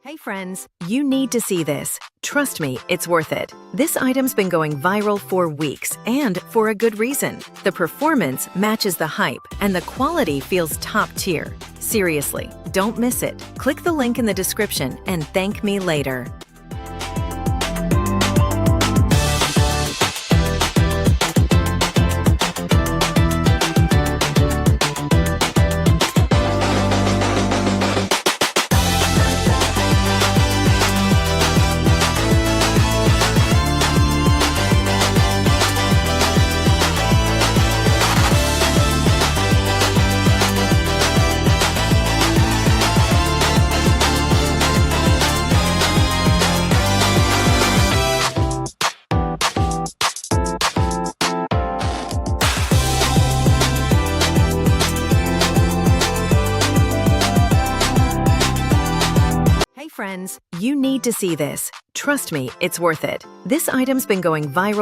Hey friends, you need to see this. Trust me, it's worth it. This item's been going viral for weeks, and for a good reason. The performance matches the hype, and the quality feels top tier. Seriously, don't miss it. Click the link in the description and thank me later. Hey friends, you need to see this. Trust me, it's worth it. This item's been going viral